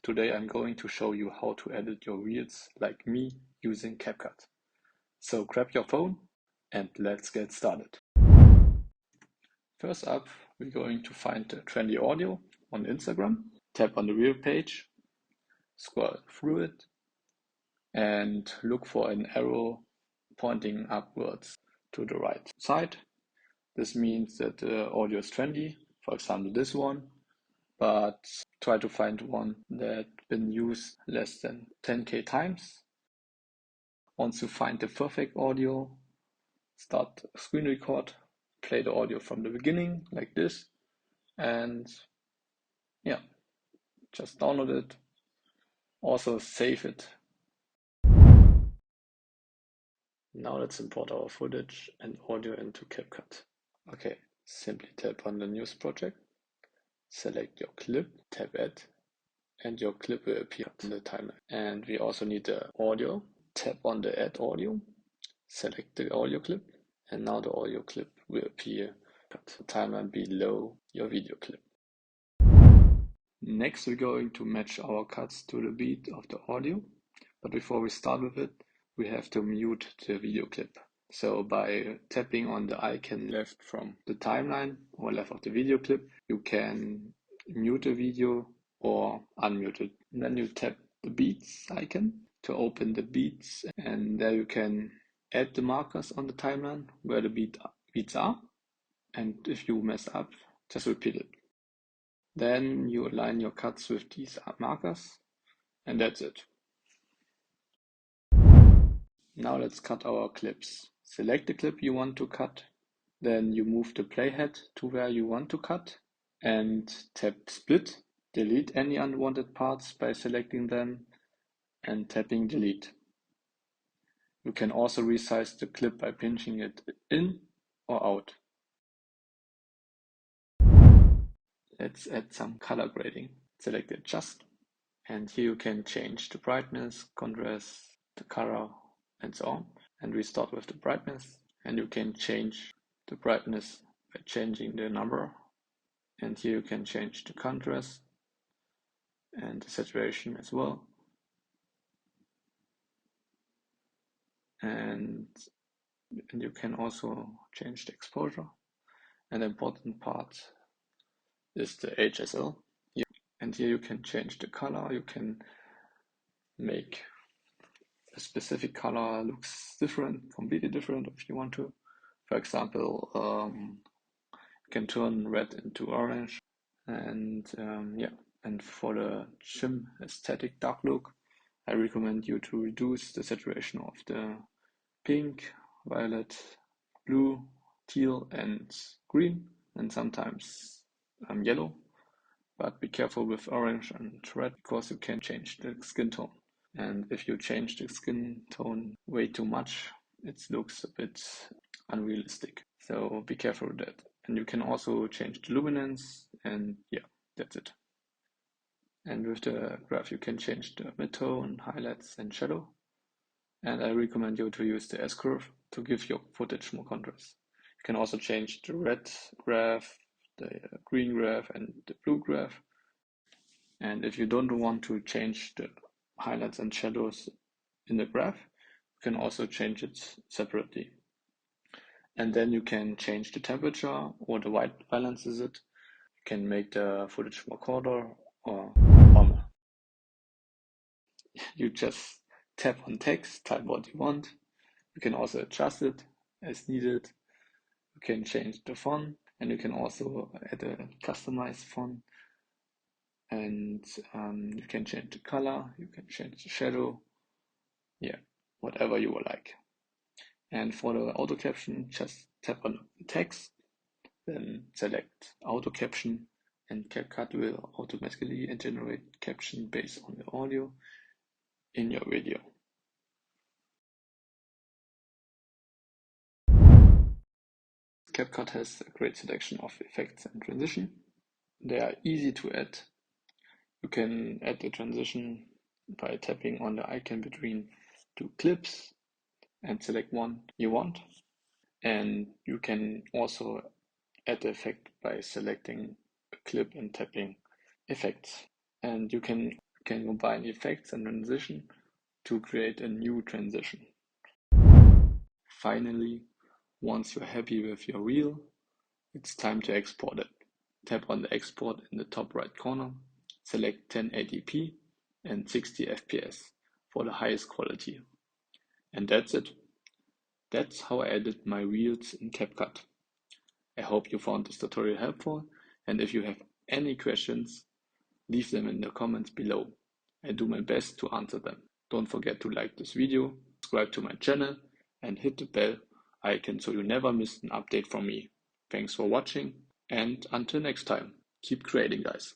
Today I'm going to show you how to edit your reels like me using Capcut. So grab your phone and let's get started. First up, we're going to find the trendy audio on Instagram, tap on the reel page, scroll through it, and look for an arrow pointing upwards to the right side. This means that the audio is trendy, for example this one, but try to find one that's been used less than 10k times. Once you find the perfect audio, start screen record, play the audio from the beginning like this, and yeah, just download it. Also save it. Now let's import our footage and audio into Capcut. Okay, simply tap on the news project, select your clip, tap add, and your clip will appear in the timeline. And we also need the audio. Tap on the add audio, select the audio clip, and now the audio clip will appear at the timeline below your video clip. Next, we're going to match our cuts to the beat of the audio. But before we start with it, we have to mute the video clip. So by tapping on the icon left from the timeline or left of the video clip, you can mute the video or unmute it. And then you tap the beats icon to open the beats, and there you can add the markers on the timeline where the beats are. And if you mess up, just repeat it. Then you align your cuts with these markers, and that's it. Now let's cut our clips. Select the clip you want to cut, then you move the playhead to where you want to cut and tap split. Delete any unwanted parts by selecting them and tapping delete. You can also resize the clip by pinching it in or out. Let's add some color grading. Select adjust, and here you can change the brightness, contrast, the color, and so on. And we start with the brightness, and you can change the brightness by changing the number. And here you can change the contrast and the saturation as well. And you can also change the exposure. And the important part is the HSL. And here you can change the color. You can make a specific color looks different, completely different if you want to. For example, you can turn red into orange. And and for the shim aesthetic dark look, I recommend you to reduce the saturation of the pink, violet, blue, teal, and green, and sometimes yellow. But be careful with orange and red because you can change the skin tone. And if you change the skin tone way too much, it looks a bit unrealistic. So be careful with that. And you can also change the luminance, and yeah, that's it. And with the graph, you can change the midtone, highlights, and shadow. And I recommend you to use the S-curve to give your footage more contrast. You can also change the red graph, the green graph, and the blue graph. And if you don't want to change the highlights and shadows in the graph, you can also change it separately. And then you can change the temperature or the white balance is it. You can make the footage more colder or warmer. You just tap on text, type what you want. You can also adjust it as needed. You can change the font, and you can also add a customized font. And you can change the color, you can change the shadow, yeah, whatever you would like. And for the auto caption, just tap on the text, then select auto caption, and Capcut will automatically generate caption based on the audio in your video. Capcut has a great selection of effects and transition. They are easy to add. You can add the transition by tapping on the icon between two clips and select one you want. And you can also add the effect by selecting a clip and tapping effects. And you can can combine effects and transition to create a new transition. Finally, once you're happy with your reel, it's time to export it. Tap on the export in the top right corner, select 1080p and 60 fps for the highest quality. And that's it. That's how I edit my reels in Capcut. I hope you found this tutorial helpful, and if you have any questions, leave them in the comments below. I do my best to answer them. Don't forget to like this video, subscribe to my channel, and hit the bell icon so you never miss an update from me. Thanks for watching, and until next time, keep creating, guys.